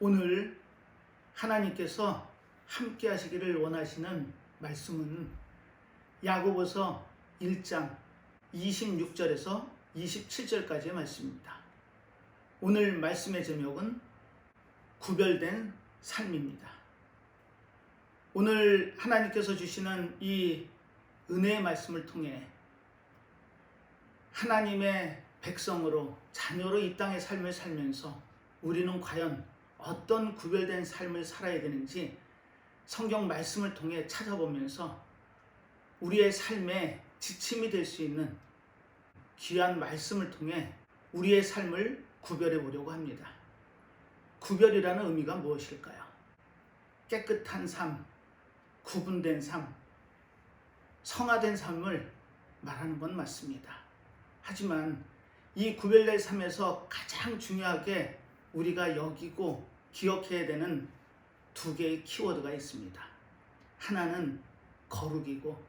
오늘 하나님께서 함께 하시기를 원하시는 말씀은 야고보서 1장 26절에서 27절까지의 말씀입니다. 오늘 말씀의 제목은 구별된 삶입니다. 오늘 하나님께서 주시는 이 은혜의 말씀을 통해 하나님의 백성으로 자녀로 이 땅의 삶을 살면서 우리는 과연 어떤 구별된 삶을 살아야 되는지 성경 말씀을 통해 찾아보면서 우리의 삶에 지침이 될 수 있는 귀한 말씀을 통해 우리의 삶을 구별해 보려고 합니다. 구별이라는 의미가 무엇일까요? 깨끗한 삶, 구분된 삶, 성화된 삶을 말하는 건 맞습니다. 하지만 이 구별된 삶에서 가장 중요하게 우리가 여기고 기억해야 되는 두 개의 키워드가 있습니다. 하나는 거룩이고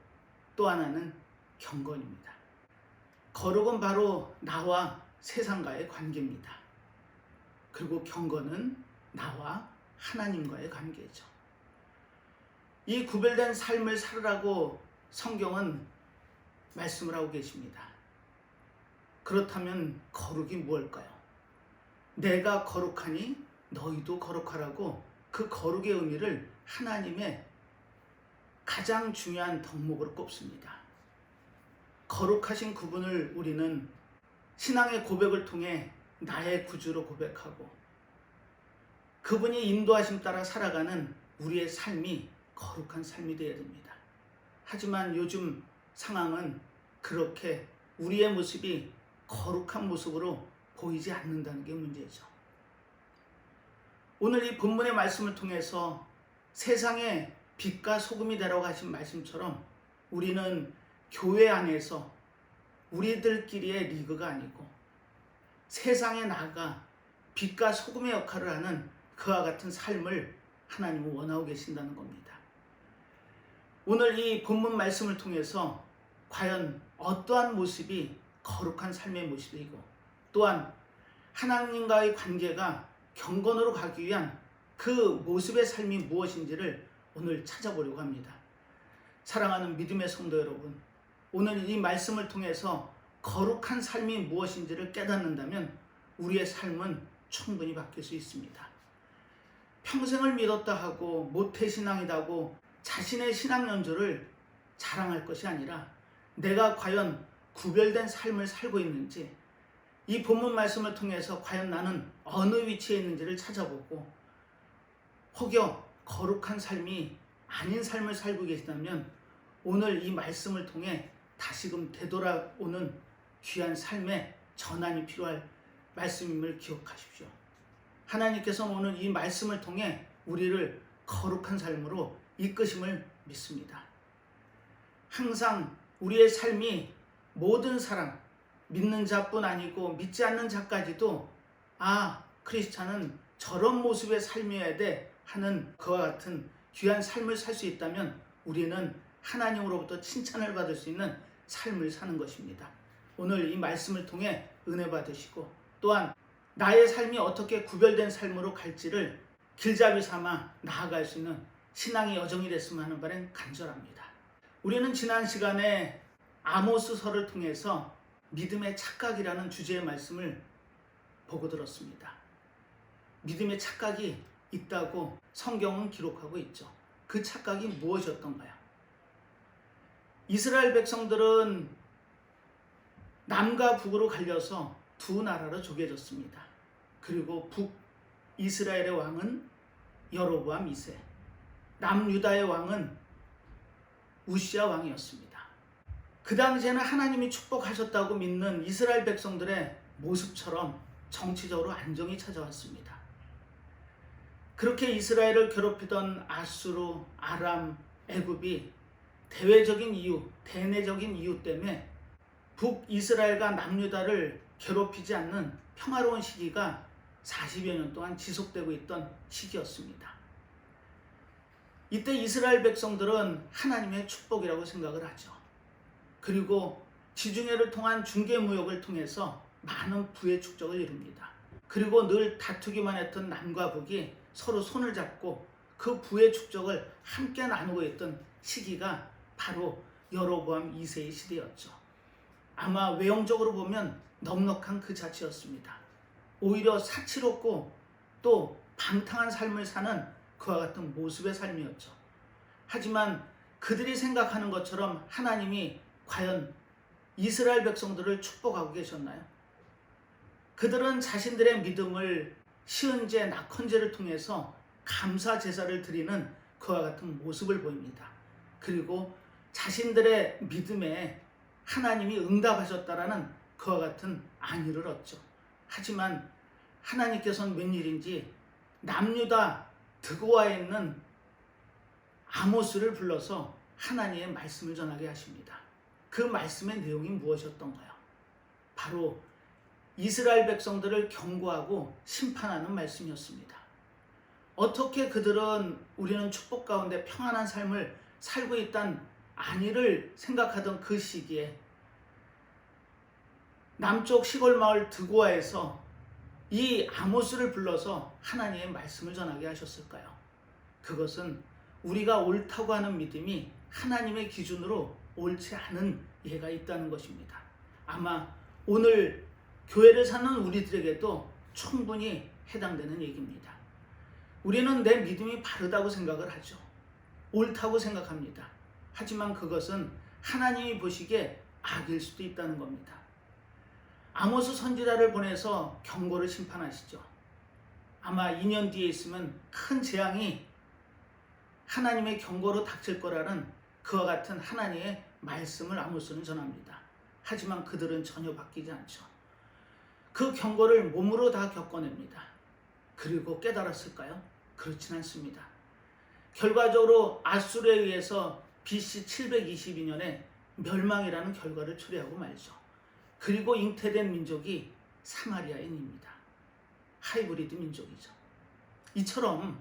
또 하나는 경건입니다. 거룩은 바로 나와 세상과의 관계입니다. 그리고 경건은 나와 하나님과의 관계죠. 이 구별된 삶을 살으라고 성경은 말씀을 하고 계십니다. 그렇다면 거룩이 무엇일까요? 내가 거룩하니 너희도 거룩하라고 그 거룩의 의미를 하나님의 가장 중요한 덕목으로 꼽습니다. 거룩하신 그분을 우리는 신앙의 고백을 통해 나의 구주로 고백하고 그분이 인도하심 따라 살아가는 우리의 삶이 거룩한 삶이 되어야 됩니다. 하지만 요즘 상황은 그렇게 우리의 모습이 거룩한 모습으로 보이지 않는다는 게 문제죠. 오늘 이 본문의 말씀을 통해서 세상의 빛과 소금이 되라고 하신 말씀처럼 우리는 교회 안에서 우리들끼리의 리그가 아니고 세상에 나가 빛과 소금의 역할을 하는 그와 같은 삶을 하나님은 원하고 계신다는 겁니다. 오늘 이 본문 말씀을 통해서 과연 어떠한 모습이 거룩한 삶의 모습이고 또한 하나님과의 관계가 경건으로 가기 위한 그 모습의 삶이 무엇인지를 오늘 찾아보려고 합니다. 사랑하는 믿음의 성도 여러분, 오늘 이 말씀을 통해서 거룩한 삶이 무엇인지를 깨닫는다면 우리의 삶은 충분히 바뀔 수 있습니다. 평생을 믿었다 하고 모태신앙이다 하고 자신의 신앙 연조를 자랑할 것이 아니라 내가 과연 구별된 삶을 살고 있는지 이 본문 말씀을 통해서 과연 나는 어느 위치에 있는지를 찾아보고 혹여 거룩한 삶이 아닌 삶을 살고 계시다면 오늘 이 말씀을 통해 다시금 되돌아오는 귀한 삶의 전환이 필요할 말씀임을 기억하십시오. 하나님께서는 오늘 이 말씀을 통해 우리를 거룩한 삶으로 이끄심을 믿습니다. 항상 우리의 삶이 모든 사람, 믿는 자뿐 아니고 믿지 않는 자까지도 크리스찬은 저런 모습의 삶이어야 돼 하는 그와 같은 귀한 삶을 살 수 있다면 우리는 하나님으로부터 칭찬을 받을 수 있는 삶을 사는 것입니다. 오늘 이 말씀을 통해 은혜 받으시고 또한 나의 삶이 어떻게 구별된 삶으로 갈지를 길잡이 삼아 나아갈 수 있는 신앙의 여정이 됐으면 하는 바람 간절합니다. 우리는 지난 시간에 아모스서를 통해서 믿음의 착각이라는 주제의 말씀을 보고 들었습니다. 믿음의 착각이 있다고 성경은 기록하고 있죠. 그 착각이 무엇이었던가요? 이스라엘 백성들은 남과 북으로 갈려서 두 나라로 쪼개졌습니다. 그리고 북이스라엘의 왕은 여로보암 2세, 남유다의 왕은 우시야 왕이었습니다. 그 당시에는 하나님이 축복하셨다고 믿는 이스라엘 백성들의 모습처럼 정치적으로 안정이 찾아왔습니다. 그렇게 이스라엘을 괴롭히던 아수르, 아람, 애굽이 대내적인 이유 때문에 북이스라엘과 남유다를 괴롭히지 않는 평화로운 시기가 40여 년 동안 지속되고 있던 시기였습니다. 이때 이스라엘 백성들은 하나님의 축복이라고 생각을 하죠. 그리고 지중해를 통한 중개무역을 통해서 많은 부의 축적을 이룹니다. 그리고 늘 다투기만 했던 남과 북이 서로 손을 잡고 그 부의 축적을 함께 나누고 있던 시기가 바로 여로보암 2세의 시대였죠. 아마 외형적으로 보면 넉넉한 그 자체였습니다. 오히려 사치롭고 또 방탕한 삶을 사는 그와 같은 모습의 삶이었죠. 하지만 그들이 생각하는 것처럼 하나님이 과연 이스라엘 백성들을 축복하고 계셨나요? 그들은 자신들의 믿음을 시은제, 낙헌제를 통해서 감사 제사를 드리는 그와 같은 모습을 보입니다. 그리고 자신들의 믿음에 하나님이 응답하셨다라는 그와 같은 안위를 얻죠. 하지만 하나님께서는 웬일인지 남유다 드고아에 있는 아모스를 불러서 하나님의 말씀을 전하게 하십니다. 그 말씀의 내용이 무엇이었던가요? 바로 이스라엘 백성들을 경고하고 심판하는 말씀이었습니다. 어떻게 그들은 우리는 축복 가운데 평안한 삶을 살고 있다는 안위를 생각하던 그 시기에 남쪽 시골 마을 드고아에서 이 아모스를 불러서 하나님의 말씀을 전하게 하셨을까요? 그것은 우리가 옳다고 하는 믿음이 하나님의 기준으로 옳지 않은 예가 있다는 것입니다. 아마 오늘 교회를 사는 우리들에게도 충분히 해당되는 얘기입니다. 우리는 내 믿음이 바르다고 생각을 하죠. 옳다고 생각합니다. 하지만 그것은 하나님이 보시기에 악일 수도 있다는 겁니다. 아모스 선지자를 보내서 경고를 심판하시죠. 아마 2년 뒤에 있으면 큰 재앙이 하나님의 경고로 닥칠 거라는 그와 같은 하나님의 말씀을 아모스는 전합니다. 하지만 그들은 전혀 바뀌지 않죠. 그 경고를 몸으로 다 겪어냅니다. 그리고 깨달았을까요? 그렇진 않습니다. 결과적으로 아수르에 의해서 BC 722년에 멸망이라는 결과를 초래하고 말죠. 그리고 잉태된 민족이 사마리아인입니다. 하이브리드 민족이죠. 이처럼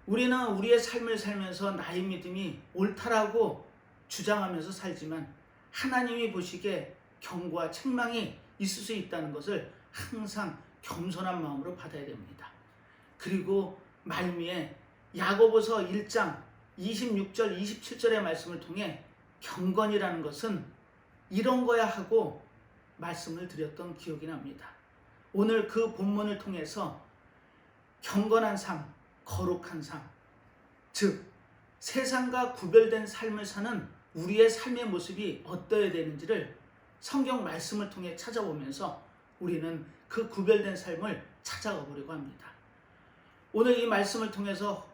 우리는 우리의 삶을 살면서 나의 믿음이 옳다라고 주장하면서 살지만 하나님이 보시기에 경고와 책망이 있을 수 있다는 것을 항상 겸손한 마음으로 받아야 됩니다. 그리고 말미에 야고보서 1장 26절 27절의 말씀을 통해 경건이라는 것은 이런 거야 하고 말씀을 드렸던 기억이 납니다. 오늘 그 본문을 통해서 경건한 삶, 거룩한 삶, 즉 세상과 구별된 삶을 사는 우리의 삶의 모습이 어떠해야 되는지를 성경 말씀을 통해 찾아보면서 우리는 그 구별된 삶을 찾아가 보려고 합니다. 오늘 이 말씀을 통해서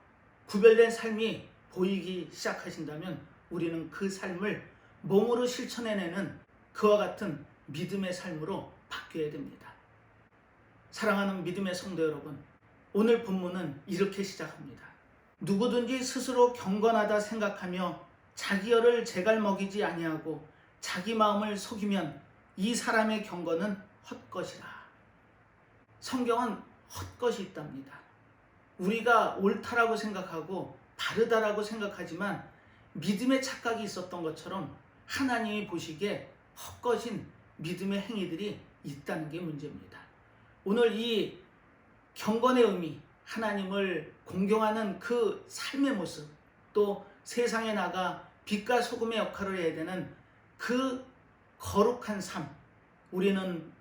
구별된 삶이 보이기 시작하신다면 우리는 그 삶을 몸으로 실천해내는 그와 같은 믿음의 삶으로 바뀌어야 됩니다. 사랑하는 믿음의 성도 여러분, 오늘 본문은 이렇게 시작합니다. 누구든지 스스로 경건하다 생각하며 자기 혀를 제갈먹이지 아니하고 자기 마음을 속이면 이 사람의 경건은 헛것이라. 성경은 헛것이 있답니다. 우리가 옳다라고 생각하고 바르다라고 생각하지만 믿음의 착각이 있었던 것처럼 하나님이 보시기에 헛것인 믿음의 행위들이 있다는 게 문제입니다. 오늘 이 경건의 의미, 하나님을 공경하는 그 삶의 모습, 또 세상에 나가 빛과 소금의 역할을 해야 되는 그 거룩한 삶, 우리는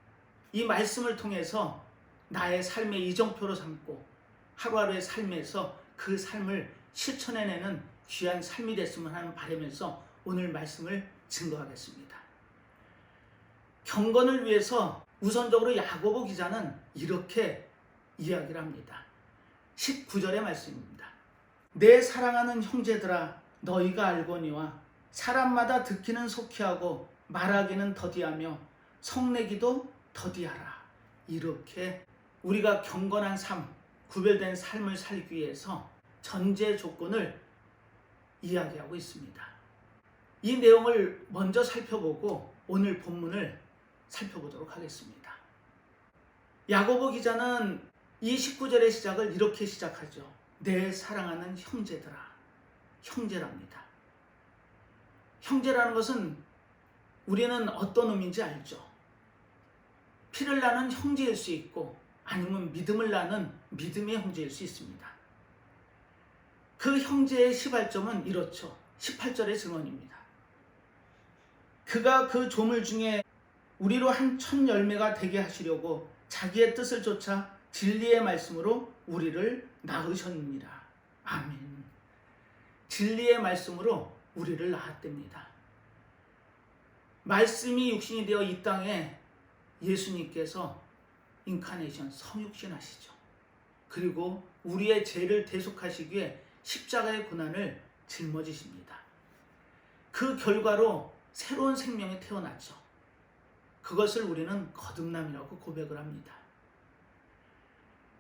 이 말씀을 통해서 나의 삶의 이정표로 삼고 하루하루의 삶에서 그 삶을 실천해내는 귀한 삶이 됐으면 하는 바람에서 오늘 말씀을 증거하겠습니다. 경건을 위해서 우선적으로 야고보 기자는 이렇게 이야기를 합니다. 19절의 말씀입니다. 내 사랑하는 형제들아, 너희가 알거니와 사람마다 듣기는 속히 하고 말하기는 더디하며 성내기도 더디하라. 이렇게 우리가 경건한 삶, 구별된 삶을 살기 위해서 전제 조건을 이야기하고 있습니다. 이 내용을 먼저 살펴보고 오늘 본문을 살펴보도록 하겠습니다. 야고보 기자는 이 19절의 시작을 이렇게 시작하죠. 내 사랑하는 형제들아. 형제랍니다. 형제라는 것은 우리는 어떤 의미인지 알죠. 피를 나는 형제일 수 있고 아니면 믿음을 나눈 믿음의 형제일 수 있습니다. 그 형제의 시발점은 이렇죠. 18절의 증언입니다. 그가 그 조물 중에 우리로 한 천 열매가 되게 하시려고 자기의 뜻을 쫓아 진리의 말씀으로 우리를 낳으셨느니라. 아멘. 진리의 말씀으로 우리를 낳았답니다. 말씀이 육신이 되어 이 땅에 예수님께서 인카네이션 성육신 하시죠. 그리고 우리의 죄를 대속하시기 위해 십자가의 고난을 짊어지십니다. 그 결과로 새로운 생명이 태어났죠. 그것을 우리는 거듭남이라고 고백을 합니다.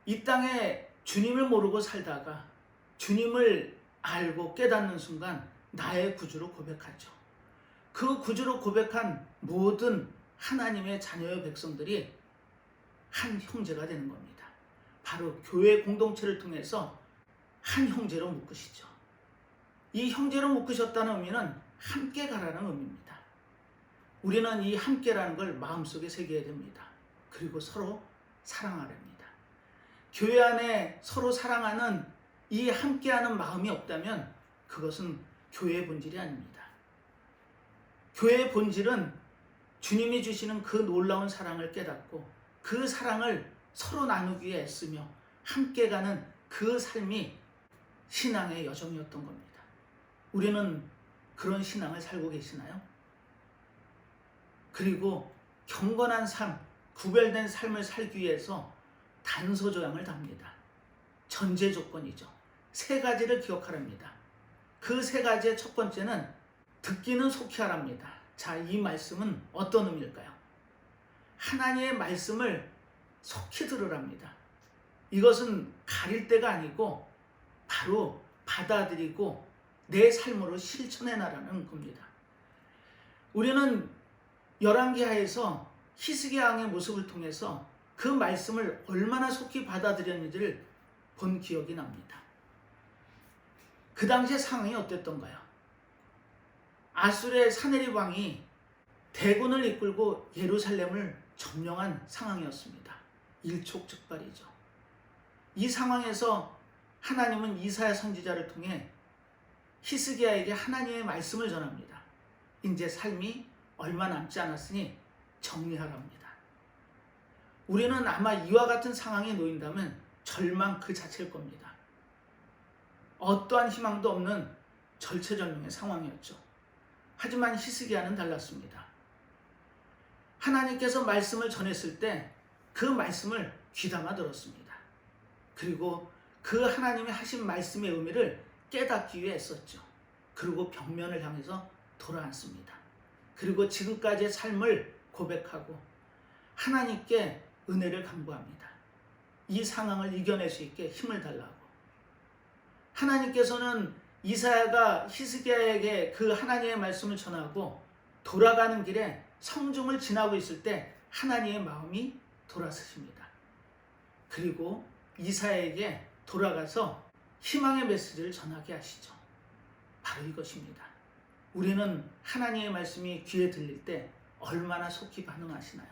이 땅에 주님을 모르고 살다가 주님을 알고 깨닫는 순간 나의 구주로 고백하죠. 그 구주로 고백한 모든 하나님의 자녀의 백성들이 한 형제가 되는 겁니다. 바로 교회 공동체를 통해서 한 형제로 묶으시죠. 이 형제로 묶으셨다는 의미는 함께 가라는 의미입니다. 우리는 이 함께라는 걸 마음속에 새겨야 됩니다. 그리고 서로 사랑하랍니다. 교회 안에 서로 사랑하는 이 함께하는 마음이 없다면 그것은 교회의 본질이 아닙니다. 교회의 본질은 주님이 주시는 그 놀라운 사랑을 깨닫고 그 사랑을 서로 나누기 위해 애쓰며 함께 가는 그 삶이 신앙의 여정이었던 겁니다. 우리는 그런 신앙을 살고 계시나요? 그리고 경건한 삶, 구별된 삶을 살기 위해서 단서조항을 답니다. 전제 조건이죠. 세 가지를 기억하랍니다. 그 세 가지의 첫 번째는 듣기는 속히 하랍니다. 자, 이 말씀은 어떤 의미일까요? 하나님의 말씀을 속히 들으랍니다. 이것은 가릴 때가 아니고 바로 받아들이고 내 삶으로 실천해 나가는 겁니다. 우리는 열왕기하에서 히스기야 왕의 모습을 통해서 그 말씀을 얼마나 속히 받아들였는지를 본 기억이 납니다. 그 당시의 상황이 어땠던가요? 아수르의 사네립 왕이 대군을 이끌고 예루살렘을 점령한 상황이었습니다. 일촉즉발이죠. 이 상황에서 하나님은 이사야 선지자를 통해 히스기야에게 하나님의 말씀을 전합니다. 이제 삶이 얼마 남지 않았으니 정리하랍니다. 우리는 아마 이와 같은 상황에 놓인다면 절망 그 자체일 겁니다. 어떠한 희망도 없는 절체절명의 상황이었죠. 하지만 히스기야는 달랐습니다. 하나님께서 말씀을 전했을 때 그 말씀을 귀담아 들었습니다. 그리고 그 하나님이 하신 말씀의 의미를 깨닫기 위해 애썼죠. 그리고 벽면을 향해서 돌아앉습니다. 그리고 지금까지의 삶을 고백하고 하나님께 은혜를 간구합니다. 이 상황을 이겨낼 수 있게 힘을 달라고. 하나님께서는 이사야가 히스기야에게 그 하나님의 말씀을 전하고 돌아가는 길에 성중을 지나고 있을 때 하나님의 마음이 돌아서십니다. 그리고 이사야에게 돌아가서 희망의 메시지를 전하게 하시죠. 바로 이것입니다. 우리는 하나님의 말씀이 귀에 들릴 때 얼마나 속히 반응하시나요?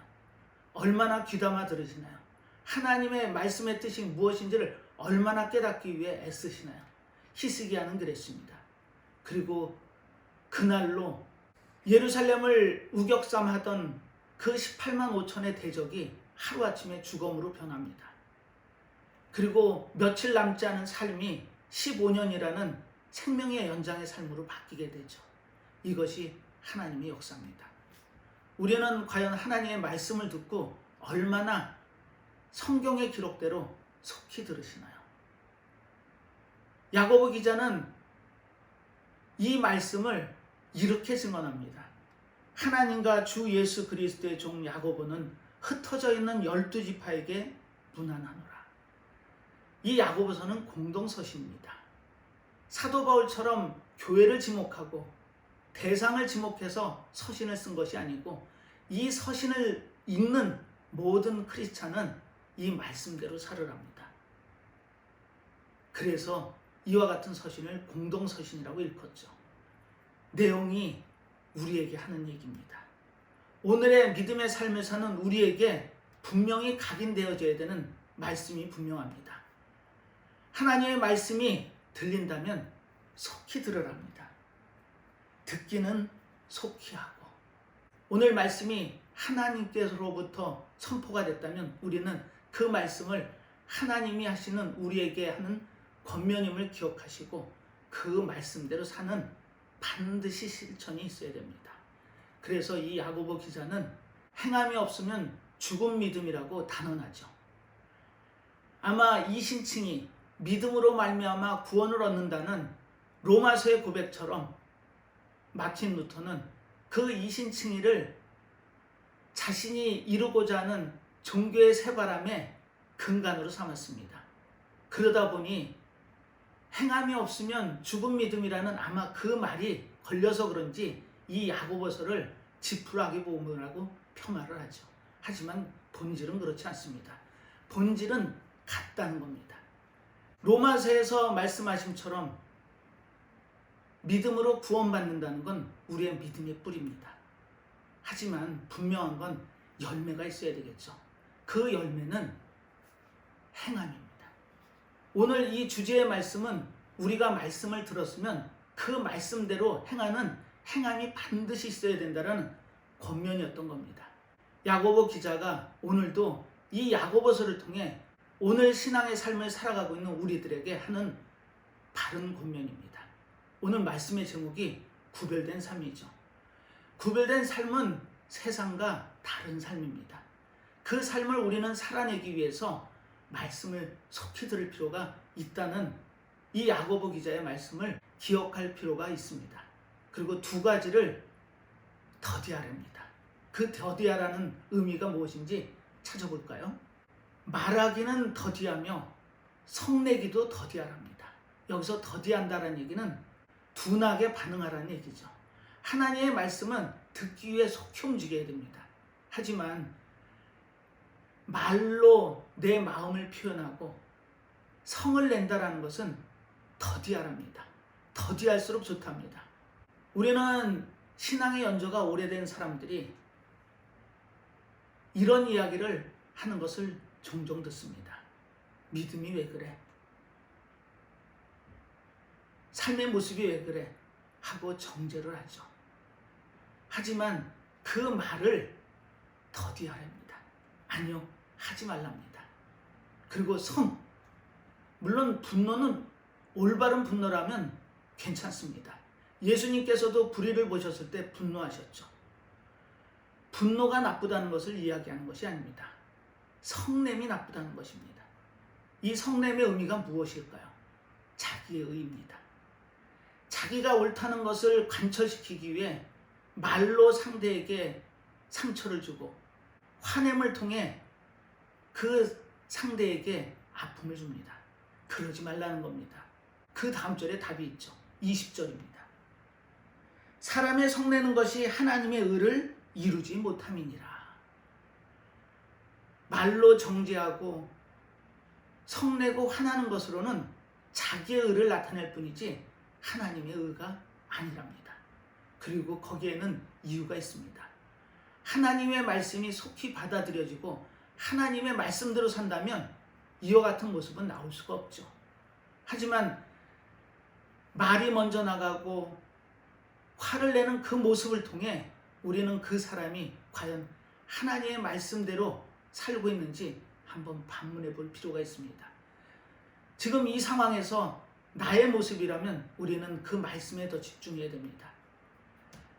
얼마나 귀담아 들으시나요? 하나님의 말씀의 뜻이 무엇인지를 얼마나 깨닫기 위해 애쓰시나요? 히스기야는 그랬습니다. 그리고 그날로 예루살렘을 우격삼하던 그 18만 5천의 대적이 하루아침에 죽음으로 변합니다. 그리고 며칠 남지 않은 삶이 15년이라는 생명의 연장의 삶으로 바뀌게 되죠. 이것이 하나님의 역사입니다. 우리는 과연 하나님의 말씀을 듣고 얼마나 성경의 기록대로 속히 들으시나요? 야고보 기자는 이 말씀을 이렇게 증언합니다. 하나님과 주 예수 그리스도의 종 야고보는 흩어져 있는 12지파에게 문안하노라. 이 야고보서는 공동서신입니다. 사도 바울처럼 교회를 지목하고 대상을 지목해서 서신을 쓴 것이 아니고 이 서신을 읽는 모든 크리스찬은 이 말씀대로 살으랍니다. 그래서 이와 같은 서신을 공동서신이라고 일컫죠. 내용이 우리에게 하는 얘기입니다. 오늘의 믿음의 삶을 사는 우리에게 분명히 각인되어져야 되는 말씀이 분명합니다. 하나님의 말씀이 들린다면 속히 들으랍니다. 듣기는 속히 하고. 오늘 말씀이 하나님께로부터 선포가 됐다면 우리는 그 말씀을 하나님이 하시는 우리에게 하는 권면임을 기억하시고 그 말씀대로 사는 반드시 실천이 있어야 됩니다. 그래서 이 야고보 기자는 행함이 없으면 죽은 믿음이라고 단언하죠. 아마 이 신칭이 믿음으로 말미암아 구원을 얻는다는 로마서의 고백처럼 마틴 루터는 그 이신칭의를 자신이 이루고자 하는 종교의 새바람의 근간으로 삼았습니다. 그러다 보니 행함이 없으면 죽은 믿음이라는 아마 그 말이 걸려서 그런지 이 야고보서를 지푸라기 보문이라고 폄하를 하죠. 하지만 본질은 그렇지 않습니다. 본질은 같다는 겁니다. 로마서에서 말씀하심처럼 믿음으로 구원받는다는 건 우리의 믿음의 뿌리입니다. 하지만 분명한 건 열매가 있어야 되겠죠. 그 열매는 행함입니다. 오늘 이 주제의 말씀은 우리가 말씀을 들었으면 그 말씀대로 행하는 행함이 반드시 있어야 된다는 권면이었던 겁니다. 야고보 기자가 오늘도 이 야고보서를 통해 오늘 신앙의 삶을 살아가고 있는 우리들에게 하는 바른 권면입니다. 오늘 말씀의 제목이 구별된 삶이죠. 구별된 삶은 세상과 다른 삶입니다. 그 삶을 우리는 살아내기 위해서 말씀을 속히 들을 필요가 있다는 이 야고보 기자의 말씀을 기억할 필요가 있습니다. 그리고 두 가지를 더디하랍니다. 그 더디하라는 의미가 무엇인지 찾아볼까요? 말하기는 더디하며 성내기도 더디하랍니다. 여기서 더디한다는 얘기는 둔하게 반응하라는 얘기죠. 하나님의 말씀은 듣기 위해 속히 움직여야 됩니다. 하지만 말로 내 마음을 표현하고 성을 낸다라는 것은 더디하랍니다. 더디할수록 좋답니다. 우리는 신앙의 연조가 오래된 사람들이 이런 이야기를 하는 것을 종종 듣습니다. 믿음이 왜 그래? 삶의 모습이 왜 그래? 하고 정죄를 하죠. 하지만 그 말을 더디하랍니다. 아니요, 하지 말랍니다. 그리고 물론 분노는 올바른 분노라면 괜찮습니다. 예수님께서도 불의를 보셨을 때 분노하셨죠. 분노가 나쁘다는 것을 이야기하는 것이 아닙니다. 성냄이 나쁘다는 것입니다. 이 성냄의 의미가 무엇일까요? 자기의 의입니다. 자기가 옳다는 것을 관철시키기 위해 말로 상대에게 상처를 주고 화냄을 통해 그 상대에게 아픔을 줍니다. 그러지 말라는 겁니다. 그 다음 절에 답이 있죠. 20절입니다. 사람의 성내는 것이 하나님의 의를 이루지 못함이니라. 말로 정죄하고 성내고 화나는 것으로는 자기의 의를 나타낼 뿐이지 하나님의 의가 아니랍니다. 그리고 거기에는 이유가 있습니다. 하나님의 말씀이 속히 받아들여지고 하나님의 말씀대로 산다면 이와 같은 모습은 나올 수가 없죠. 하지만 말이 먼저 나가고 화를 내는 그 모습을 통해 우리는 그 사람이 과연 하나님의 말씀대로 살고 있는지 한번 반문해 볼 필요가 있습니다. 지금 이 상황에서 나의 모습이라면 우리는 그 말씀에 더 집중해야 됩니다.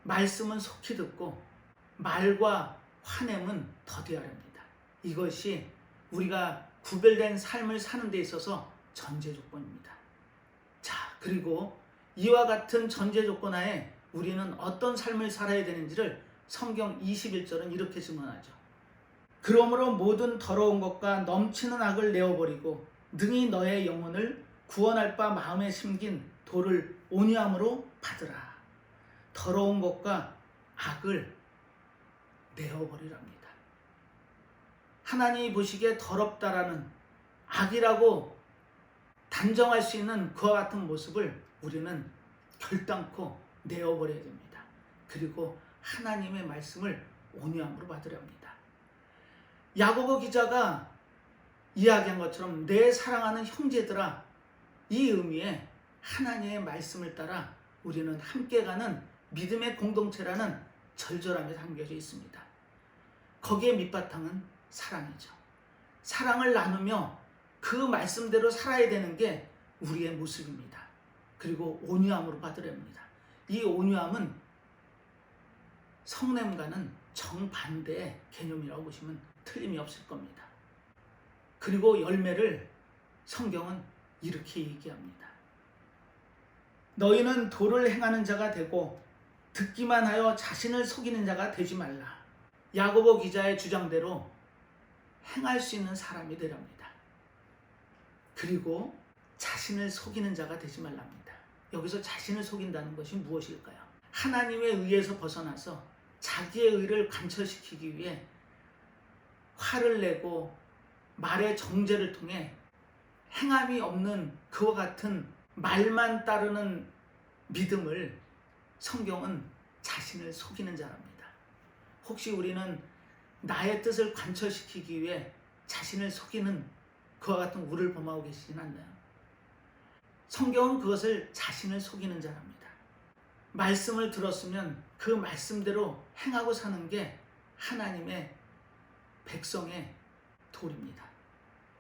말씀은 속히 듣고 말과 화냄은 더디하랍니다. 이것이 우리가 구별된 삶을 사는 데 있어서 전제 조건입니다. 자, 그리고 이와 같은 전제 조건 하에 우리는 어떤 삶을 살아야 되는지를 성경 21절은 이렇게 증언하죠. 그러므로 모든 더러운 것과 넘치는 악을 내어버리고 능히 너의 영혼을 구원할 바 마음에 심긴 도를 온유함으로 받으라. 더러운 것과 악을 내어버리랍니다. 하나님이 보시기에 더럽다라는 악이라고 단정할 수 있는 그와 같은 모습을 우리는 결단코 내어버려야 됩니다. 그리고 하나님의 말씀을 온유함으로 받으려 합니다. 야고보 기자가 이야기한 것처럼 내 사랑하는 형제들아, 이 의미에 하나님의 말씀을 따라 우리는 함께 가는 믿음의 공동체라는 절절함이 담겨져 있습니다. 거기에 밑바탕은 사랑이죠. 사랑을 나누며 그 말씀대로 살아야 되는 게 우리의 모습입니다. 그리고 온유함으로 받으렵니다. 이 온유함은 성냄과는 정반대의 개념이라고 보시면 틀림이 없을 겁니다. 그리고 열매를 성경은 이렇게 얘기합니다. 너희는 도를 행하는 자가 되고 듣기만 하여 자신을 속이는 자가 되지 말라. 야고보 기자의 주장대로 행할 수 있는 사람이 되랍니다. 그리고 자신을 속이는 자가 되지 말랍니다. 여기서 자신을 속인다는 것이 무엇일까요? 하나님의 의에서 벗어나서 자기의 의를 관철시키기 위해 화를 내고 말의 정죄를 통해 행함이 없는 그와 같은 말만 따르는 믿음을 성경은 자신을 속이는 자랍니다. 혹시 우리는 나의 뜻을 관철시키기 위해 자신을 속이는 그와 같은 우를 범하고 계시진 않나요? 성경은 그것을 자신을 속이는 자랍니다. 말씀을 들었으면 그 말씀대로 행하고 사는 게 하나님의 백성의 도리입니다.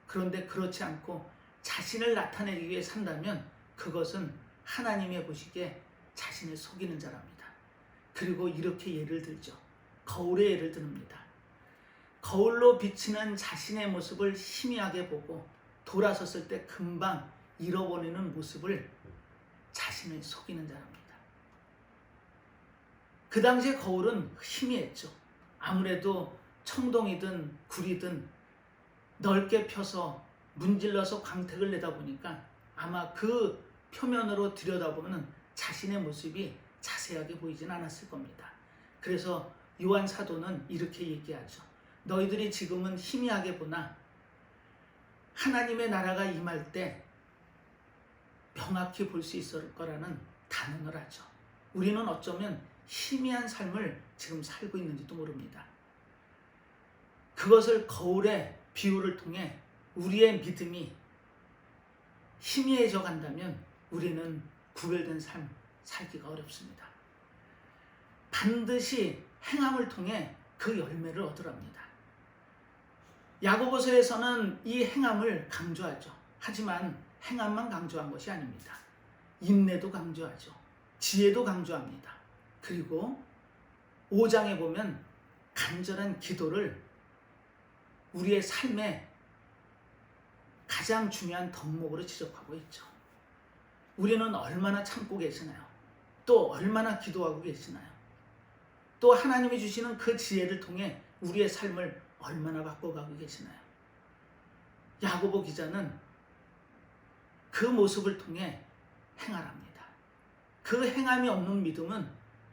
그런데 그렇지 않고 자신을 나타내기 위해 산다면 그것은 하나님의 보시기에 자신을 속이는 자랍니다. 그리고 이렇게 예를 들죠. 거울의 예를 듭니다. 거울로 비치는 자신의 모습을 희미하게 보고 돌아섰을 때 금방 잃어버리는 모습을 자신을 속이는 자랍니다. 그 당시에 거울은 희미했죠. 아무래도 청동이든 구리든 넓게 펴서 문질러서 광택을 내다 보니까 아마 그 표면으로 들여다보면 자신의 모습이 자세하게 보이진 않았을 겁니다. 그래서 요한 사도는 이렇게 얘기하죠. 너희들이 지금은 희미하게 보나 하나님의 나라가 임할 때 명확히 볼 수 있을 거라는 단언을 하죠. 우리는 어쩌면 희미한 삶을 지금 살고 있는지도 모릅니다. 그것을 거울의 비유를 통해 우리의 믿음이 희미해져 간다면 우리는 구별된 삶 살기가 어렵습니다. 반드시 행함을 통해 그 열매를 얻으랍니다. 야고보서에서는 이 행함을 강조하죠. 하지만 행함만 강조한 것이 아닙니다. 인내도 강조하죠. 지혜도 강조합니다. 그리고 5장에 보면 간절한 기도를 우리의 삶의 가장 중요한 덕목으로 지적하고 있죠. 우리는 얼마나 참고 계시나요? 또 얼마나 기도하고 계시나요? 또 하나님이 주시는 그 지혜를 통해 우리의 삶을 얼마나 바꿔가고 계시나요? 야고보 기자는 그 모습을 통해 행하랍니다. 그 행함이 없는 믿음은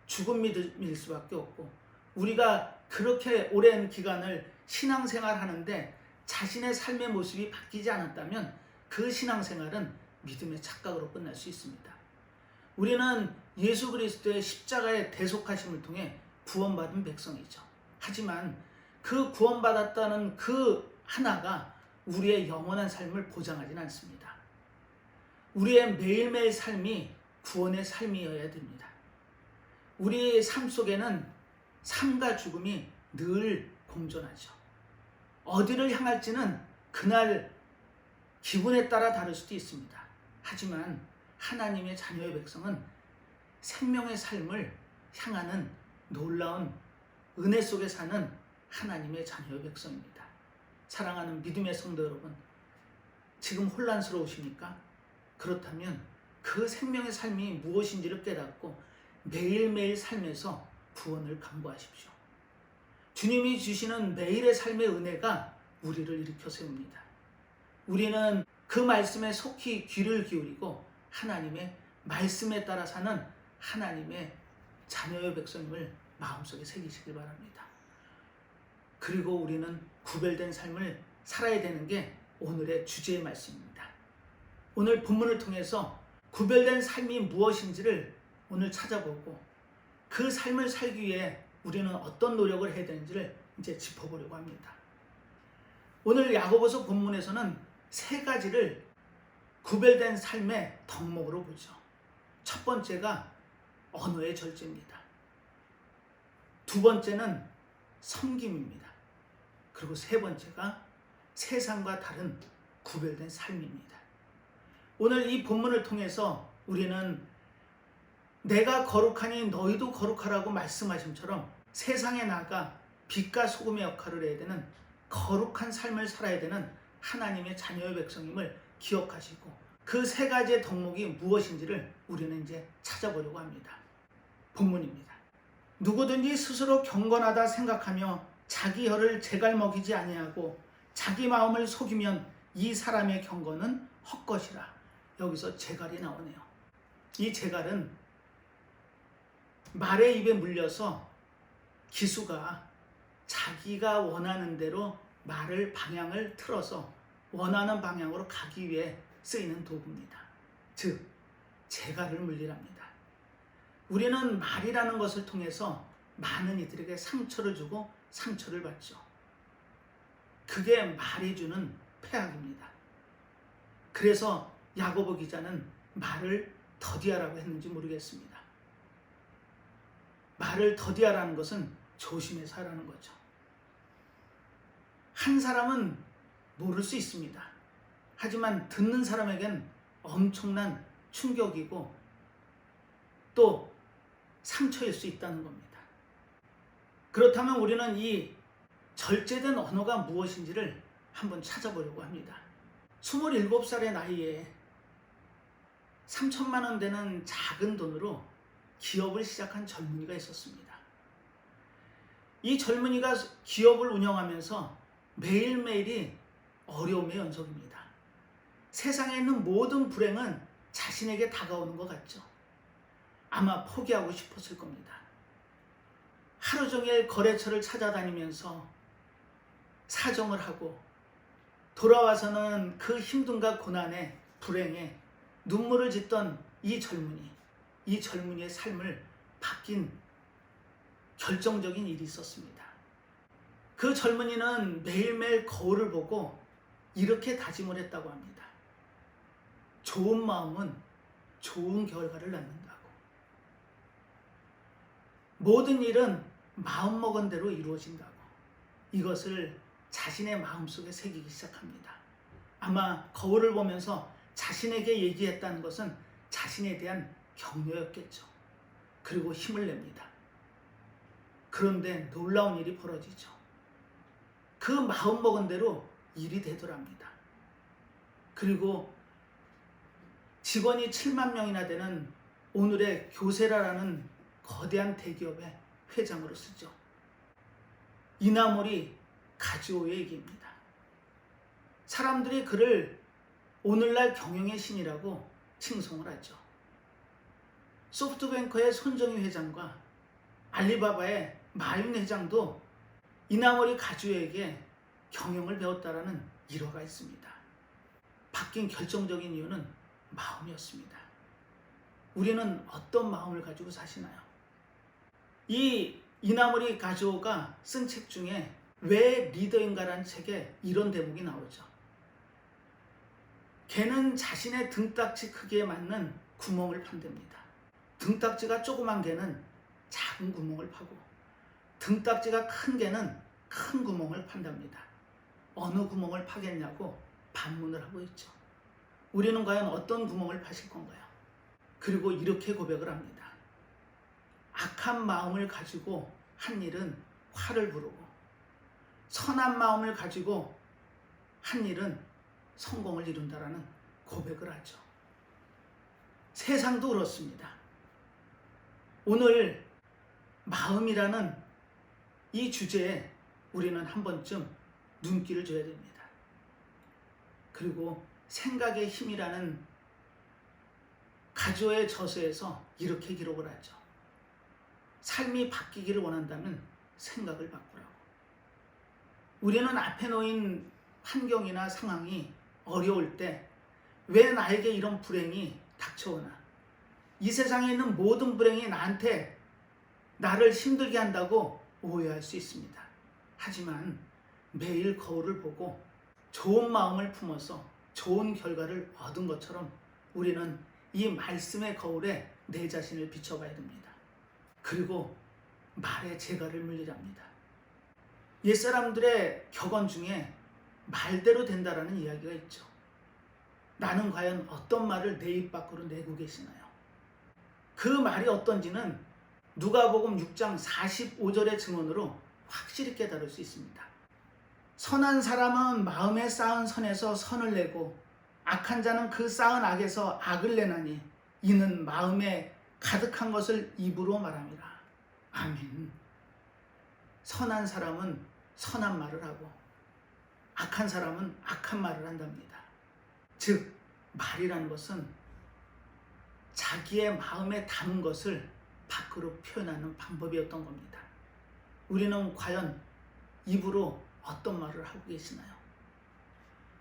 죽은 믿음일 수밖에 없고 우리가 그렇게 오랜 기간을 신앙생활 하는데 자신의 삶의 모습이 바뀌지 않았다면 그 신앙생활은 믿음의 착각으로 끝날 수 있습니다. 우리는 예수 그리스도의 십자가의 대속하심을 통해 구원받은 백성이죠. 하지만 그 구원받았다는 그 하나가 우리의 영원한 삶을 보장하지는 않습니다. 우리의 매일매일 삶이 구원의 삶이어야 됩니다. 우리의 삶 속에는 삶과 죽음이 늘 공존하죠. 어디를 향할지는 그날 기분에 따라 다를 수도 있습니다. 하지만 하나님의 자녀의 백성은 생명의 삶을 향하는 놀라운 은혜 속에 사는 하나님의 자녀의 백성입니다. 사랑하는 믿음의 성도 여러분, 지금 혼란스러우십니까? 그렇다면 그 생명의 삶이 무엇인지를 깨닫고 매일매일 삶에서 구원을 간구하십시오. 주님이 주시는 매일의 삶의 은혜가 우리를 일으켜 세웁니다. 우리는 그 말씀에 속히 귀를 기울이고 하나님의 말씀에 따라 사는 하나님의 자녀의 백성임을 마음속에 새기시길 바랍니다. 그리고 우리는 구별된 삶을 살아야 되는 게 오늘의 주제의 말씀입니다. 오늘 본문을 통해서 구별된 삶이 무엇인지를 오늘 찾아보고 그 삶을 살기 위해 우리는 어떤 노력을 해야 되는지를 이제 짚어보려고 합니다. 오늘 야고보서 본문에서는 세 가지를 구별된 삶의 덕목으로 보죠. 첫 번째가 언어의 절제입니다. 두 번째는 섬김입니다. 그리고 세 번째가 세상과 다른 구별된 삶입니다. 오늘 이 본문을 통해서 우리는 내가 거룩하니 너희도 거룩하라고 말씀하심처럼 세상에 나가 빛과 소금의 역할을 해야 되는 거룩한 삶을 살아야 되는 하나님의 자녀의 백성임을 기억하시고 그 세 가지의 덕목이 무엇인지를 우리는 이제 찾아보려고 합니다. 본문입니다. 누구든지 스스로 경건하다 생각하며 자기 혀를 제갈먹이지 아니하고 자기 마음을 속이면 이 사람의 경건은 헛것이라. 여기서 제갈이 나오네요. 이 제갈은 말의 입에 물려서 기수가 자기가 원하는 대로 말을 방향을 틀어서 원하는 방향으로 가기 위해 쓰이는 도구입니다. 즉, 제갈을 물리랍니다. 우리는 말이라는 것을 통해서 많은 이들에게 상처를 주고 상처를 받죠. 그게 말이 주는 폐악입니다. 그래서 야고보 기자는 말을 더디하라고 했는지 모르겠습니다. 말을 더디하라는 것은 조심해서 하라는 거죠. 한 사람은 모를 수 있습니다. 하지만 듣는 사람에겐 엄청난 충격이고 또 상처일 수 있다는 겁니다. 그렇다면 우리는 이 절제된 언어가 무엇인지를 한번 찾아보려고 합니다. 27살의 나이에 3천만 원 되는 작은 돈으로 기업을 시작한 젊은이가 있었습니다. 이 젊은이가 기업을 운영하면서 매일매일이 어려움의 연속입니다. 세상에 있는 모든 불행은 자신에게 다가오는 것 같죠. 아마 포기하고 싶었을 겁니다. 하루 종일 거래처를 찾아다니면서 사정을 하고 돌아와서는 그 힘듦과 고난에 불행에 눈물을 짓던 이 젊은이의 삶을 바뀐 결정적인 일이 있었습니다. 그 젊은이는 매일매일 거울을 보고 이렇게 다짐을 했다고 합니다. 좋은 마음은 좋은 결과를 낳는다고. 모든 일은 마음먹은 대로 이루어진다고. 이것을 자신의 마음속에 새기기 시작합니다. 아마 거울을 보면서 자신에게 얘기했다는 것은 자신에 대한 격려였겠죠. 그리고 힘을 냅니다. 그런데 놀라운 일이 벌어지죠. 그 마음먹은 대로 일이 되더랍니다. 그리고 직원이 7만 명이나 되는 오늘의 교세라라는 거대한 대기업의 회장으로 쓰죠. 이나모리 가즈오의 얘기입니다. 사람들이 그를 오늘날 경영의 신이라고 칭송을 하죠. 소프트뱅크의 손정희 회장과 알리바바의 마윤 회장도 이나모리 가즈오에게 경영을 배웠다라는 일화가 있습니다. 바뀐 결정적인 이유는 마음이었습니다. 우리는 어떤 마음을 가지고 사시나요? 이 이나모리 가즈오가 쓴 책 중에 왜 리더인가라는 책에 이런 대목이 나오죠. 개는 자신의 등딱지 크기에 맞는 구멍을 판답니다. 등딱지가 조그만 개는 작은 구멍을 파고 등딱지가 큰 개는 큰 구멍을 판답니다. 어느 구멍을 파겠냐고 반문을 하고 있죠. 우리는 과연 어떤 구멍을 파실 건가요? 그리고 이렇게 고백을 합니다. 악한 마음을 가지고 한 일은 화를 부르고 선한 마음을 가지고 한 일은 성공을 이룬다라는 고백을 하죠. 세상도 그렇습니다. 오늘 마음이라는 이 주제에 우리는 한 번쯤 눈길을 줘야 됩니다. 그리고 생각의 힘이라는 가조의 저서에서 이렇게 기록을 하죠. 삶이 바뀌기를 원한다면 생각을 바꾸라고. 우리는 앞에 놓인 환경이나 상황이 어려울 때 왜 나에게 이런 불행이 닥쳐오나, 이 세상에 있는 모든 불행이 나한테 나를 힘들게 한다고 오해할 수 있습니다. 하지만 매일 거울을 보고 좋은 마음을 품어서 좋은 결과를 얻은 것처럼 우리는 이 말씀의 거울에 내 자신을 비춰봐야 됩니다. 그리고 말에 재갈을 물리랍니다. 옛사람들의 격언 중에 말대로 된다라는 이야기가 있죠. 나는 과연 어떤 말을 내 입 밖으로 내고 계시나요? 그 말이 어떤지는 누가복음 6장 45절의 증언으로 확실히 깨달을 수 있습니다. 선한 사람은 마음에 쌓은 선에서 선을 내고 악한 자는 그 쌓은 악에서 악을 내나니 이는 마음에 가득한 것을 입으로 말함이라. 아멘. 선한 사람은 선한 말을 하고 악한 사람은 악한 말을 한답니다. 즉 말이라는 것은 자기의 마음에 담은 것을 밖으로 표현하는 방법이었던 겁니다. 우리는 과연 입으로 어떤 말을 하고 계시나요?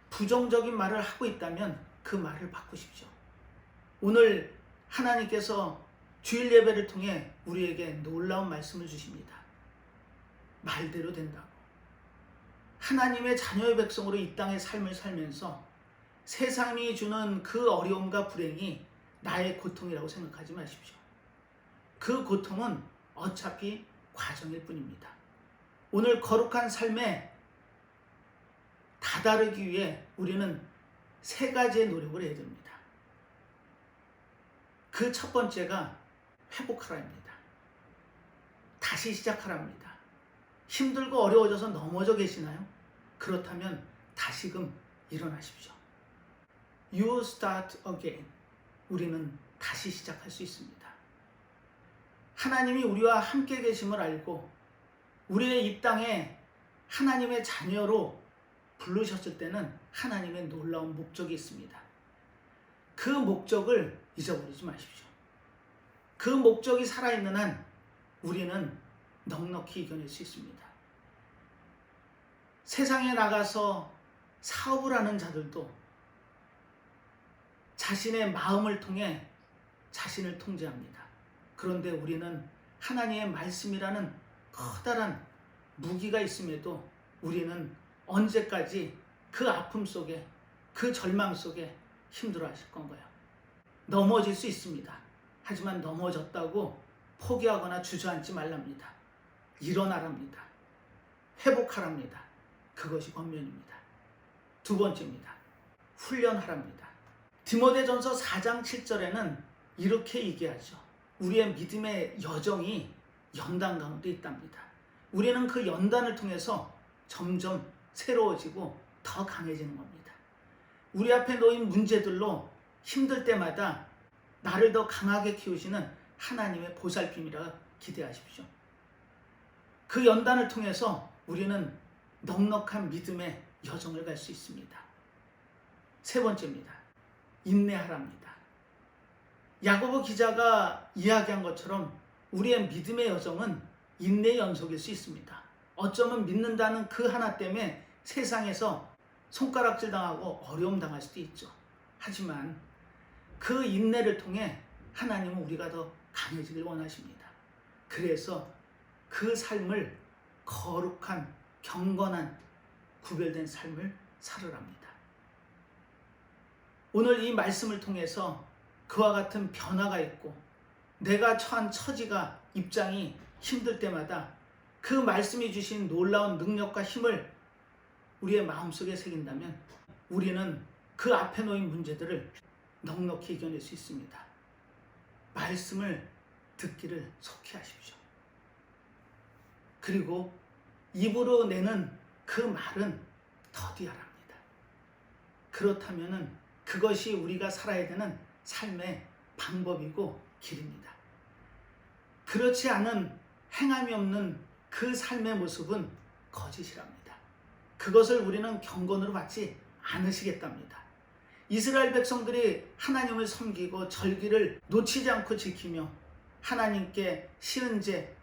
부정적인 말을 하고 있다면 그 말을 바꾸십시오. 오늘 하나님께서 주일 예배를 통해 우리에게 놀라운 말씀을 주십니다. 말대로 된다고. 하나님의 자녀의 백성으로 이 땅의 삶을 살면서 세상이 주는 그 어려움과 불행이 나의 고통이라고 생각하지 마십시오. 그 고통은 어차피 과정일 뿐입니다. 오늘 거룩한 삶에 다다르기 위해 우리는 세 가지의 노력을 해야 됩니다. 그 첫 번째가 회복하라입니다. 다시 시작하랍니다. 힘들고 어려워져서 넘어져 계시나요? 그렇다면 다시금 일어나십시오. You start again. 우리는 다시 시작할 수 있습니다. 하나님이 우리와 함께 계심을 알고 우리의 이 땅에 하나님의 자녀로 부르셨을 때는 하나님의 놀라운 목적이 있습니다. 그 목적을 잊어버리지 마십시오. 그 목적이 살아있는 한 우리는 넉넉히 이겨낼 수 있습니다. 세상에 나가서 사업을 하는 자들도 자신의 마음을 통해 자신을 통제합니다. 그런데 우리는 하나님의 말씀이라는 커다란 무기가 있음에도 우리는 언제까지 그 아픔 속에 그 절망 속에 힘들어 하실 건가요? 넘어질 수 있습니다. 하지만 넘어졌다고 포기하거나 주저앉지 말랍니다. 일어나랍니다. 회복하랍니다. 그것이 권면입니다. 두 번째입니다. 훈련하랍니다. 디모데전서 4장 7절에는 이렇게 얘기하죠. 우리의 믿음의 여정이 연단 가운데 있답니다. 우리는 그 연단을 통해서 점점 새로워지고 더 강해지는 겁니다. 우리 앞에 놓인 문제들로 힘들 때마다 나를 더 강하게 키우시는 하나님의 보살핌이라 기대하십시오. 그 연단을 통해서 우리는 넉넉한 믿음의 여정을 갈 수 있습니다. 세 번째입니다. 인내하랍니다. 야고보 기자가 이야기한 것처럼 우리의 믿음의 여정은 인내의 연속일 수 있습니다. 어쩌면 믿는다는 그 하나 때문에 세상에서 손가락질 당하고 어려움 당할 수도 있죠. 하지만 그 인내를 통해 하나님은 우리가 더 강해지길 원하십니다. 그래서 그 삶을 거룩한, 경건한, 구별된 삶을 살으랍니다. 오늘 이 말씀을 통해서 그와 같은 변화가 있고 내가 처한 처지가, 입장이 힘들 때마다 그 말씀이 주신 놀라운 능력과 힘을 우리의 마음속에 새긴다면 우리는 그 앞에 놓인 문제들을 넉넉히 이겨낼 수 있습니다. 말씀을 듣기를 속히 하십시오. 그리고 입으로 내는 그 말은 더디하랍니다. 그렇다면 그것이 우리가 살아야 되는 삶의 방법이고 길입니다. 그렇지 않은 행함이 없는 그 삶의 모습은 거짓이랍니다. 그것을 우리는 경건으로 받지 않으시겠답니다. 이스라엘 백성들이 하나님을 섬기고 절기를 놓치지 않고 지키며 하나님께 시은제,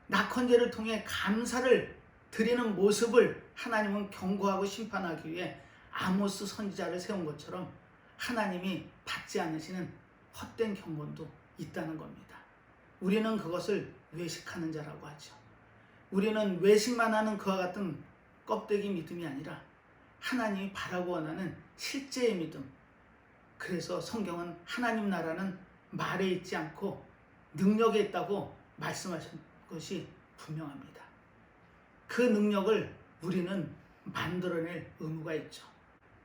낙헌제를 통해 감사를 드리는 모습을 하나님은 경고하고 심판하기 위해 아모스 선지자를 세운 것처럼 하나님이 받지 않으시는 헛된 경건도 있다는 겁니다. 우리는 그것을 외식하는 자라고 하죠. 우리는 외식만 하는 그와 같은 껍데기 믿음이 아니라 하나님이 바라고 원하는 실제의 믿음. 그래서 성경은 하나님 나라는 말에 있지 않고 능력에 있다고 말씀하신 것이 분명합니다. 그 능력을 우리는 만들어낼 의무가 있죠.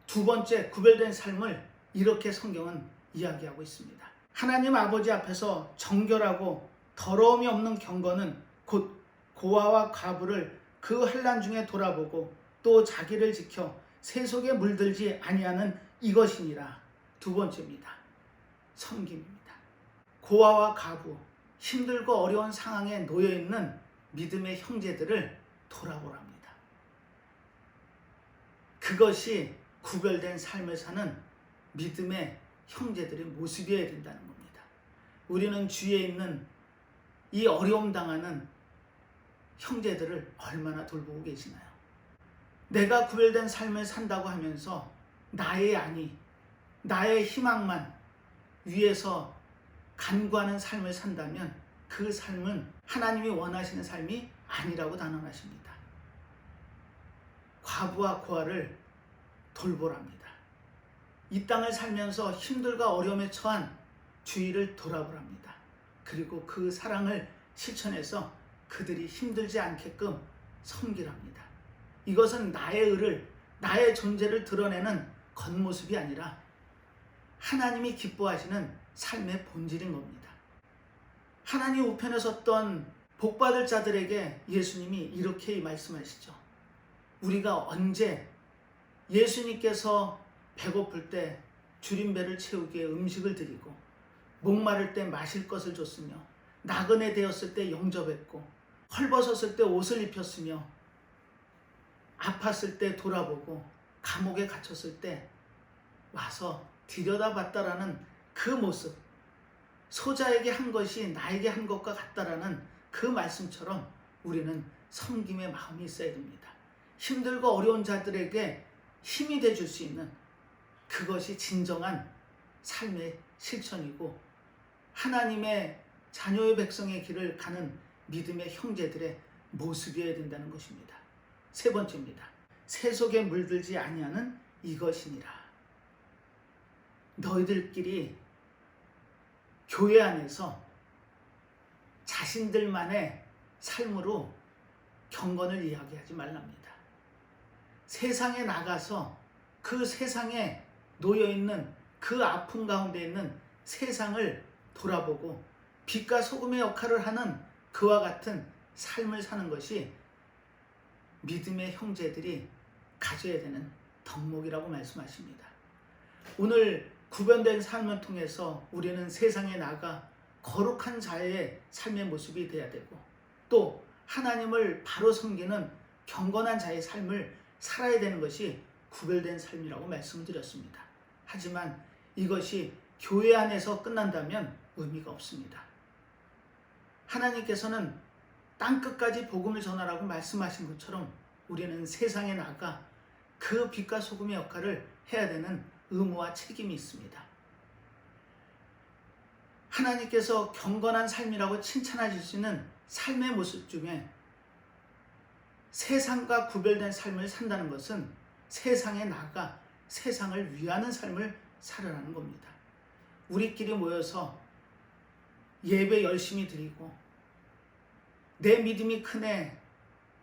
두 번째, 구별된 삶을 이렇게 성경은 이야기하고 있습니다. 하나님 아버지 앞에서 정결하고 더러움이 없는 경건은 곧 고아와 과부를 그 환난 중에 돌아보고 또 자기를 지켜 세속에 물들지 아니하는 이것이니라. 두 번째입니다. 섬김입니다. 고아와 과부, 힘들고 어려운 상황에 놓여있는 믿음의 형제들을 돌아보랍니다. 그것이 구별된 삶을 사는 믿음의 형제들의 모습이어야 된다는 겁니다. 우리는 주위에 있는 이 어려움 당하는 형제들을 얼마나 돌보고 계시나요? 내가 구별된 삶을 산다고 하면서 나의 안위, 나의 희망만 위해서 간구하는 삶을 산다면 그 삶은 하나님이 원하시는 삶이 아니라고 단언하십니다. 과부와 고아를 돌보랍니다. 이 땅을 살면서 힘들과 어려움에 처한 주위를 돌아보랍니다. 그리고 그 사랑을 실천해서 그들이 힘들지 않게끔 섬기랍니다. 이것은 나의 의를, 나의 존재를 드러내는 겉모습이 아니라 하나님이 기뻐하시는 삶의 본질인 겁니다. 하나님 우편에 섰던 복받을 자들에게 예수님이 이렇게 말씀하시죠. 우리가 언제 예수님께서 배고플 때 줄인 배를 채우기 위해 음식을 드리고 목마를 때 마실 것을 줬으며 나그네 되었을 때 영접했고 헐벗었을 때 옷을 입혔으며 아팠을 때 돌아보고 감옥에 갇혔을 때 와서 들여다봤다라는 그 모습, 소자에게 한 것이 나에게 한 것과 같다라는 그 말씀처럼 우리는 섬김의 마음이 있어야 됩니다. 힘들고 어려운 자들에게 힘이 돼줄 수 있는 그것이 진정한 삶의 실천이고 하나님의 자녀의 백성의 길을 가는 믿음의 형제들의 모습이어야 된다는 것입니다. 세 번째입니다. 세속에 물들지 아니하는 이것이니라. 너희들끼리 교회 안에서 자신들만의 삶으로 경건을 이야기하지 말랍니다. 세상에 나가서 그 세상에 놓여있는 그 아픔 가운데 있는 세상을 돌아보고 빛과 소금의 역할을 하는 그와 같은 삶을 사는 것이 믿음의 형제들이 가져야 되는 덕목이라고 말씀하십니다. 오늘 구별된 삶을 통해서 우리는 세상에 나가 거룩한 자의 삶의 모습이 되어야 되고 또 하나님을 바로 섬기는 경건한 자의 삶을 살아야 되는 것이 구별된 삶이라고 말씀드렸습니다. 하지만 이것이 교회 안에서 끝난다면 의미가 없습니다. 하나님께서는 땅끝까지 복음을 전하라고 말씀하신 것처럼 우리는 세상에 나가 그 빛과 소금의 역할을 해야 되는 의무와 책임이 있습니다. 하나님께서 경건한 삶이라고 칭찬하시는 삶의 모습 중에 세상과 구별된 삶을 산다는 것은 세상에 나가 세상을 위하는 삶을 살아가는 겁니다. 우리끼리 모여서 예배 열심히 드리고 내 믿음이 크네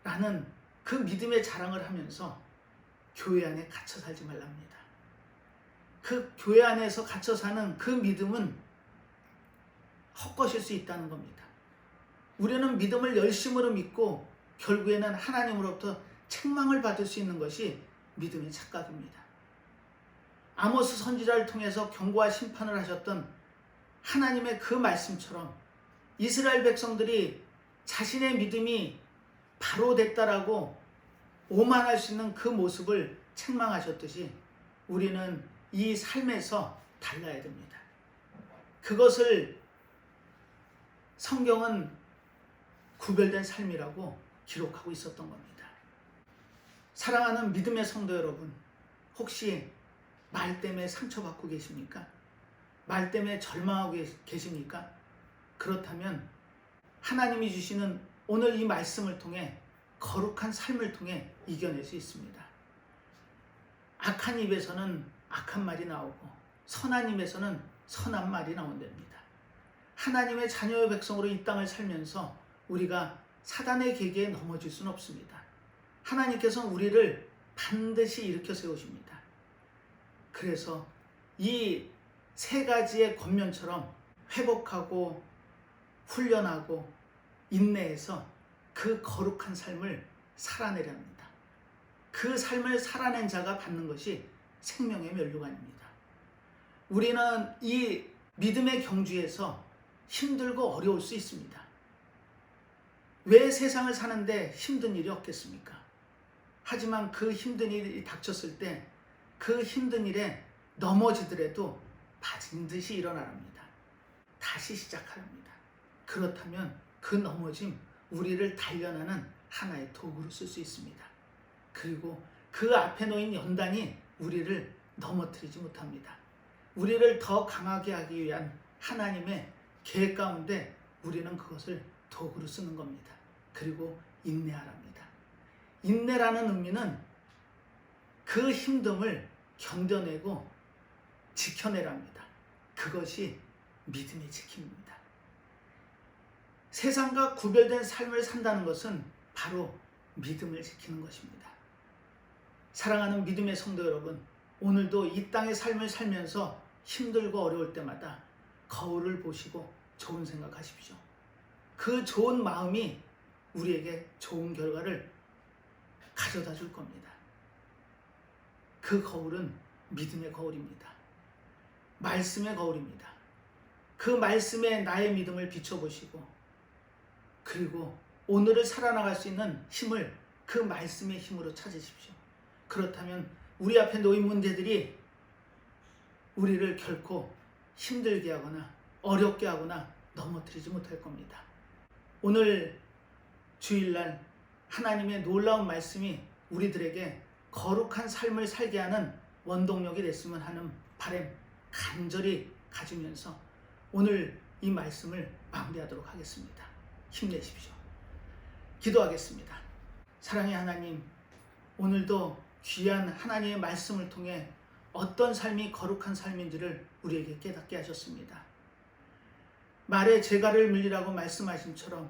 라는 그 믿음의 자랑을 하면서 교회 안에 갇혀 살지 말랍니다. 그 교회 안에서 갇혀 사는 그 믿음은 헛것일 수 있다는 겁니다. 우리는 믿음을 열심으로 믿고 결국에는 하나님으로부터 책망을 받을 수 있는 것이 믿음의 착각입니다. 아모스 선지자를 통해서 경고와 심판을 하셨던 하나님의 그 말씀처럼 이스라엘 백성들이 자신의 믿음이 바로 됐다라고 오만할 수 있는 그 모습을 책망하셨듯이 우리는 이 삶에서 달라야 됩니다. 그것을 성경은 구별된 삶이라고 기록하고 있었던 겁니다. 사랑하는 믿음의 성도 여러분, 혹시 말 때문에 상처받고 계십니까? 말 때문에 절망하고 계십니까? 그렇다면 하나님이 주시는 오늘 이 말씀을 통해 거룩한 삶을 통해 이겨낼 수 있습니다. 악한 입에서는 악한 말이 나오고 선한 입에서는 선한 말이 나온답니다. 하나님의 자녀의 백성으로 이 땅을 살면서 우리가 사단의 계계에 넘어질 수는 없습니다. 하나님께서는 우리를 반드시 일으켜 세우십니다. 그래서 이 세 가지의 권면처럼 회복하고 훈련하고 인내해서 그 거룩한 삶을 살아내려 합니다. 그 삶을 살아낸 자가 받는 것이 생명의 면류관입니다. 우리는 이 믿음의 경주에서 힘들고 어려울 수 있습니다. 왜 세상을 사는데 힘든 일이 없겠습니까? 하지만 그 힘든 일이 닥쳤을 때 그 힘든 일에 넘어지더라도 받은 듯이 일어나랍니다. 다시 시작하랍니다. 그렇다면 그 넘어짐, 우리를 단련하는 하나의 도구로 쓸 수 있습니다. 그리고 그 앞에 놓인 연단이 우리를 넘어뜨리지 못합니다. 우리를 더 강하게 하기 위한 하나님의 계획 가운데 우리는 그것을 도구로 쓰는 겁니다. 그리고 인내하랍니다. 인내라는 의미는 그 힘듦을 견뎌내고 지켜내랍니다. 그것이 믿음의 지킴입니다. 세상과 구별된 삶을 산다는 것은 바로 믿음을 지키는 것입니다. 사랑하는 믿음의 성도 여러분, 오늘도 이 땅의 삶을 살면서 힘들고 어려울 때마다 거울을 보시고 좋은 생각하십시오. 그 좋은 마음이 우리에게 좋은 결과를 가져다 줄 겁니다. 그 거울은 믿음의 거울입니다. 말씀의 거울입니다. 그 말씀에 나의 믿음을 비춰보시고 그리고 오늘을 살아나갈 수 있는 힘을 그 말씀의 힘으로 찾으십시오. 그렇다면 우리 앞에 놓인 문제들이 우리를 결코 힘들게 하거나 어렵게 하거나 넘어뜨리지 못할 겁니다. 오늘 주일날 하나님의 놀라운 말씀이 우리들에게 거룩한 삶을 살게 하는 원동력이 됐으면 하는 바람 간절히 가지면서 오늘 이 말씀을 마무리하도록 하겠습니다. 힘내십시오. 기도하겠습니다. 사랑의 하나님, 오늘도 귀한 하나님의 말씀을 통해 어떤 삶이 거룩한 삶인지를 우리에게 깨닫게 하셨습니다. 말에 재갈을 물리라고 말씀하신처럼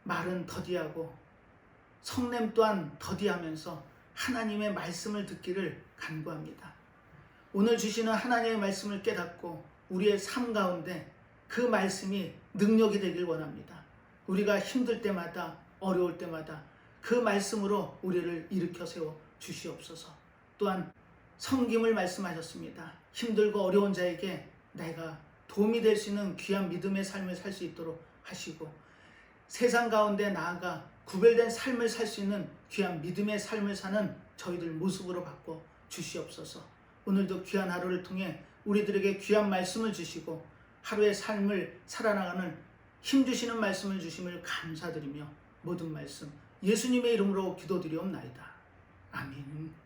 말은 더디하고 성냄 또한 더디하면서 하나님의 말씀을 듣기를 간구합니다. 오늘 주시는 하나님의 말씀을 깨닫고 우리의 삶 가운데 그 말씀이 능력이 되길 원합니다. 우리가 힘들 때마다 어려울 때마다 그 말씀으로 우리를 일으켜 세워 주시옵소서. 또한 섬김을 말씀하셨습니다. 힘들고 어려운 자에게 내가 도움이 될 수 있는 귀한 믿음의 삶을 살 수 있도록 하시고 세상 가운데 나아가 구별된 삶을 살 수 있는 귀한 믿음의 삶을 사는 저희들 모습으로 바꿔 주시옵소서. 오늘도 귀한 하루를 통해 우리들에게 귀한 말씀을 주시고 하루의 삶을 살아나가는 힘주시는 말씀을 주심을 감사드리며 모든 말씀 예수님의 이름으로 기도드리옵나이다. 아멘.